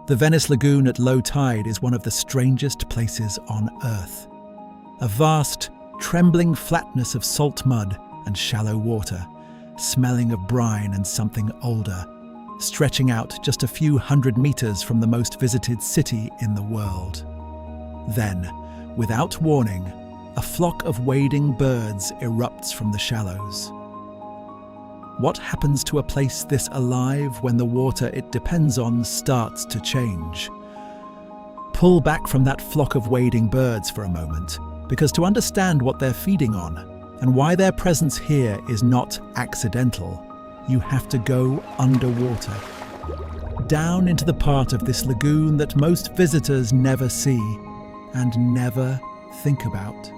The Venice Lagoon at low tide is one of the strangest places on Earth. A vast, trembling flatness of salt mud and shallow water, smelling of brine and something older, stretching out just a few hundred meters from the most visited city in the world. Then, without warning, a flock of wading birds erupts from the shallows. What happens to a place this alive when the water it depends on starts to change? Pull back from that flock of wading birds for a moment, because to understand what they're feeding on and why their presence here is not accidental, you have to go underwater, down into the part of this lagoon that most visitors never see and never think about.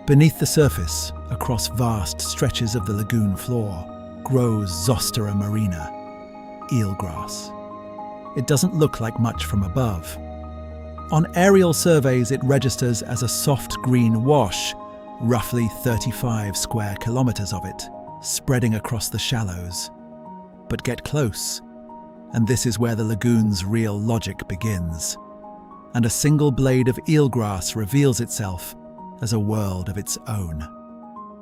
Beneath the surface, across vast stretches of the lagoon floor, grows Zostera marina, eelgrass. It doesn't look like much from above. On aerial surveys, it registers as a soft green wash, roughly 35 square kilometers of it, spreading across the shallows. But get close, and this is where the lagoon's real logic begins. And a single blade of eelgrass reveals itself as a world of its own.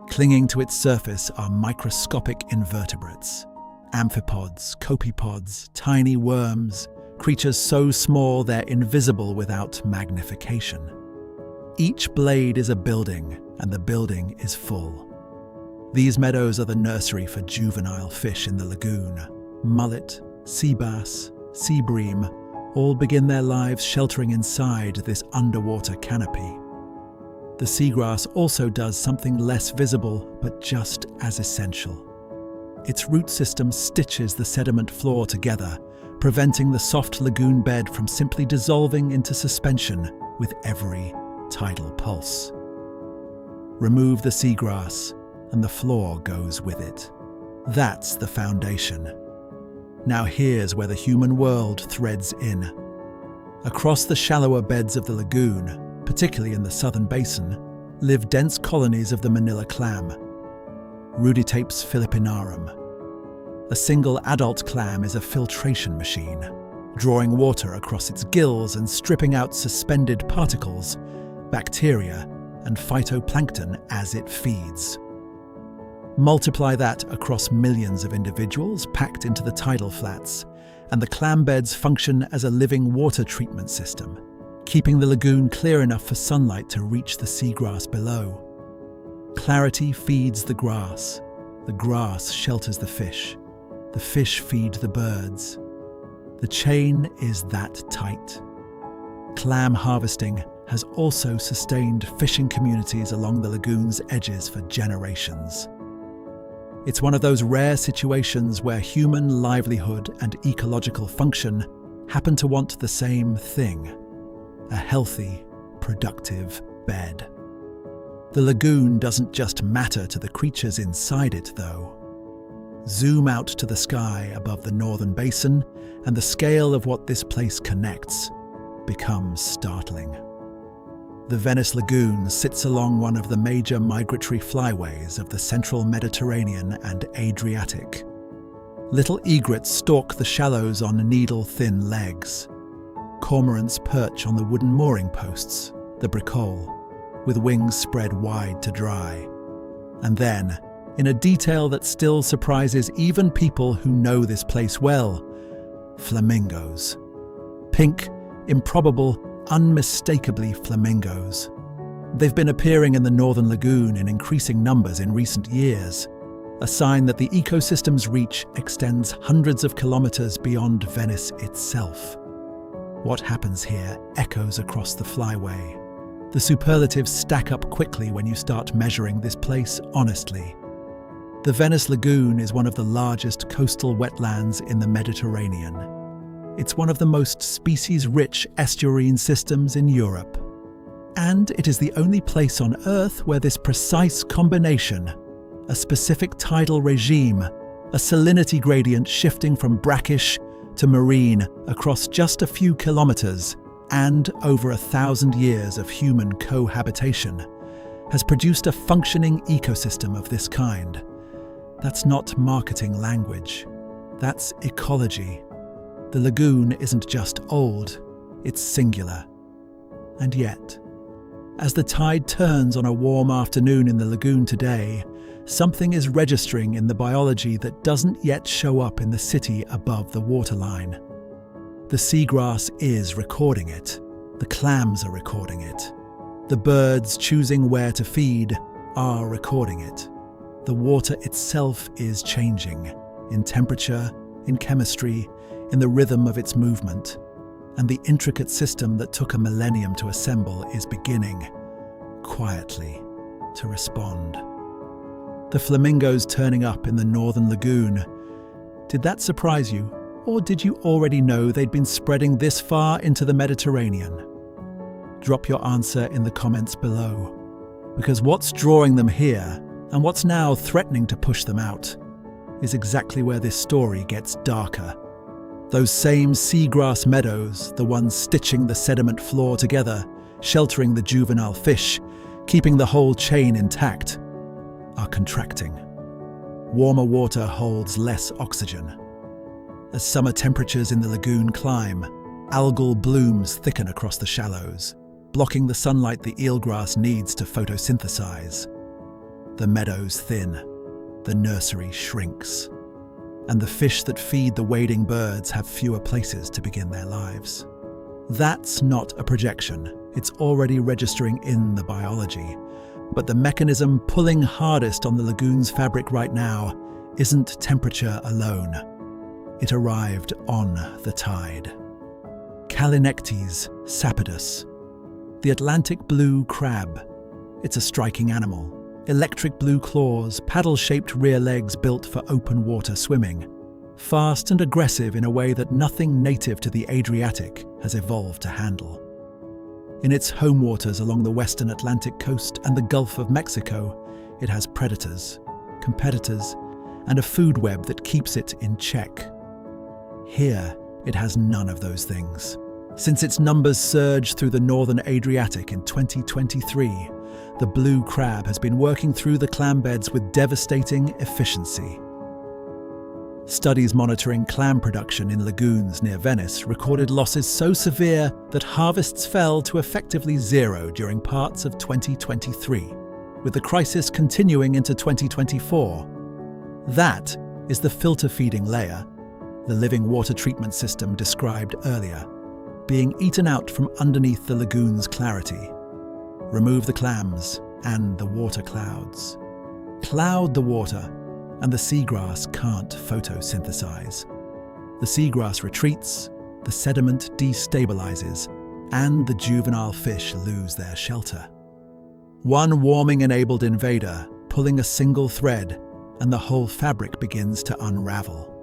Clinging to its surface are microscopic invertebrates, amphipods, copepods, tiny worms, creatures so small they're invisible without magnification. Each blade is a building, and the building is full. These meadows are the nursery for juvenile fish in the lagoon. Mullet, sea bass, sea bream, all begin their lives sheltering inside this underwater canopy. The seagrass also does something less visible, but just as essential. Its root system stitches the sediment floor together, preventing the soft lagoon bed from simply dissolving into suspension with every tidal pulse. Remove the seagrass, and the floor goes with it. That's the foundation. Now here's where the human world threads in. Across the shallower beds of the lagoon, particularly in the southern basin, live dense colonies of the Manila clam, Ruditapes philippinarum. A single adult clam is a filtration machine, drawing water across its gills and stripping out suspended particles, bacteria, and phytoplankton as it feeds. Multiply that across millions of individuals packed into the tidal flats, and the clam beds function as a living water treatment system, keeping the lagoon clear enough for sunlight to reach the seagrass below. Clarity feeds the grass shelters the fish feed the birds. The chain is that tight. Clam harvesting has also sustained fishing communities along the lagoon's edges for generations. It's one of those rare situations where human livelihood and ecological function happen to want the same thing: a healthy, productive bed. The lagoon doesn't just matter to the creatures inside it, though. Zoom out to the sky above the northern basin, and the scale of what this place connects becomes startling. The Venice Lagoon sits along one of the major migratory flyways of the central Mediterranean and Adriatic. Little egrets stalk the shallows on needle-thin legs. Cormorants perch on the wooden mooring posts, the 𝐒𝐻𝐿, with wings spread wide to dry. And then, in a detail that still surprises even people who know this place well, flamingos. Pink, improbable, unmistakably flamingos. They've been appearing in the northern lagoon in increasing numbers in recent years, a sign that the ecosystem's reach extends hundreds of kilometers beyond Venice itself. What happens here echoes across the flyway. The superlatives stack up quickly when you start measuring this place honestly. The Venice Lagoon is one of the largest coastal wetlands in the Mediterranean. It's one of the most species-rich estuarine systems in Europe. And it is the only place on Earth where this precise combination, a specific tidal regime, a salinity gradient shifting from brackish to marine across just a few kilometers, and over 1,000 years of human cohabitation, has produced a functioning ecosystem of this kind. That's not marketing language. That's ecology. The lagoon isn't just old, it's singular. And yet, as the tide turns on a warm afternoon in the lagoon today, something is registering in the biology that doesn't yet show up in the city above the waterline. The seagrass is recording it. The clams are recording it. The birds choosing where to feed are recording it. The water itself is changing, in temperature, in chemistry, in the rhythm of its movement. And the intricate system that took a millennium to assemble is beginning, quietly, to respond. The flamingos turning up in the northern lagoon. Did that surprise you, or did you already know they'd been spreading this far into the Mediterranean? Drop your answer in the comments below, because what's drawing them here, and what's now threatening to push them out, is exactly where this story gets darker. Those same seagrass meadows, the ones stitching the sediment floor together, sheltering the juvenile fish, keeping the whole chain intact, are contracting. Warmer water holds less oxygen. As summer temperatures in the lagoon climb, algal blooms thicken across the shallows, blocking the sunlight the eelgrass needs to photosynthesize. The meadows thin, the nursery shrinks, and the fish that feed the wading birds have fewer places to begin their lives. That's not a projection, it's already registering in the biology. But the mechanism pulling hardest on the lagoon's fabric right now isn't temperature alone. It arrived on the tide. Calinectes sapidus, the Atlantic blue crab. It's a striking animal. Electric blue claws, paddle-shaped rear legs built for open water swimming. Fast and aggressive in a way that nothing native to the Adriatic has evolved to handle. In its home waters along the western Atlantic coast and the Gulf of Mexico, it has predators, competitors, and a food web that keeps it in check. Here, it has none of those things. Since its numbers surged through the northern Adriatic in 2023, the blue crab has been working through the clam beds with devastating efficiency. Studies monitoring clam production in lagoons near Venice recorded losses so severe that harvests fell to effectively zero during parts of 2023, with the crisis continuing into 2024. That is the filter feeding layer, the living water treatment system described earlier, being eaten out from underneath the lagoon's clarity. Remove the clams and the water clouds. Cloud the water, and the seagrass can't photosynthesize. The seagrass retreats, the sediment destabilizes, and the juvenile fish lose their shelter. One warming-enabled invader pulling a single thread, and the whole fabric begins to unravel.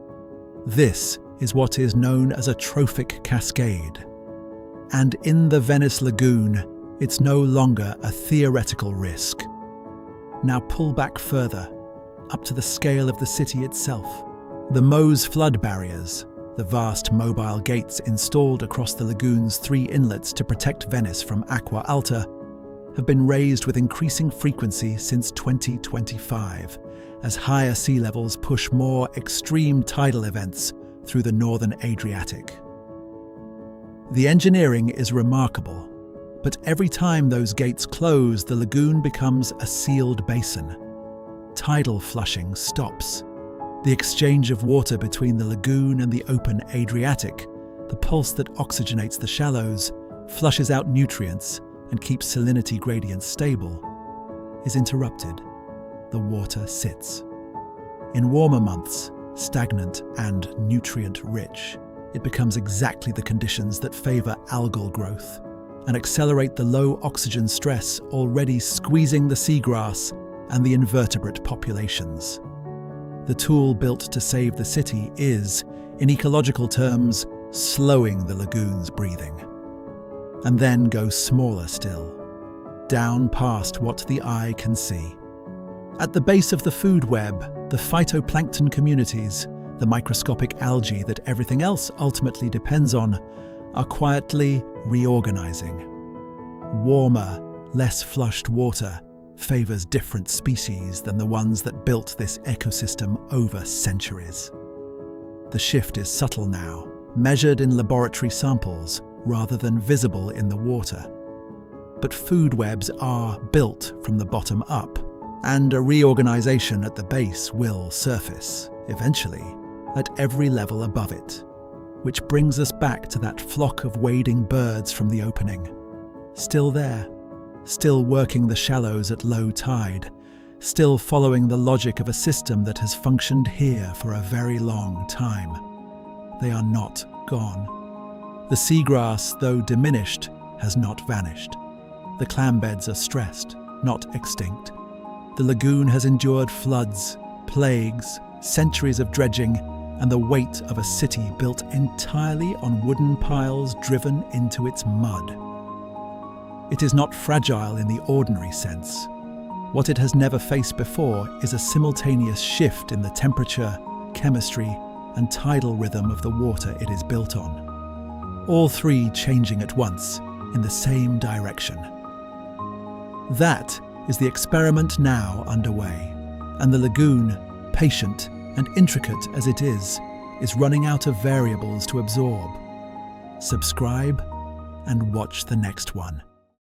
This is what is known as a trophic cascade. And in the Venice Lagoon, it's no longer a theoretical risk. Now pull back further, up to the scale of the city itself. The Meuse flood barriers, the vast mobile gates installed across the lagoon's 3 inlets to protect Venice from acqua alta, have been raised with increasing frequency since 2025, as higher sea levels push more extreme tidal events through the northern Adriatic. The engineering is remarkable, but every time those gates close, the lagoon becomes a sealed basin. Tidal flushing stops. The exchange of water between the lagoon and the open Adriatic, the pulse that oxygenates the shallows, flushes out nutrients, and keeps salinity gradients stable, is interrupted. The water sits. In warmer months, stagnant and nutrient-rich, it becomes exactly the conditions that favor algal growth and accelerate the low oxygen stress already squeezing the seagrass and the invertebrate populations. The tool built to save the city is, in ecological terms, slowing the lagoon's breathing. And then go smaller still, down past what the eye can see. At the base of the food web, the phytoplankton communities, the microscopic algae that everything else ultimately depends on, are quietly reorganizing. Warmer, less flushed water favors different species than the ones that built this ecosystem over centuries. The shift is subtle now, measured in laboratory samples rather than visible in the water. But food webs are built from the bottom up, and a reorganization at the base will surface, eventually, at every level above it. Which brings us back to that flock of wading birds from the opening. Still there, still working the shallows at low tide, still following the logic of a system that has functioned here for a very long time. They are not gone. The seagrass, though diminished, has not vanished. The clam beds are stressed, not extinct. The lagoon has endured floods, plagues, centuries of dredging, and the weight of a city built entirely on wooden piles driven into its mud. It is not fragile in the ordinary sense. What it has never faced before is a simultaneous shift in the temperature, chemistry, and tidal rhythm of the water it is built on. All three changing at once, in the same direction. That is the experiment now underway, and the lagoon, patient and intricate as it is running out of variables to absorb. Subscribe and watch the next one.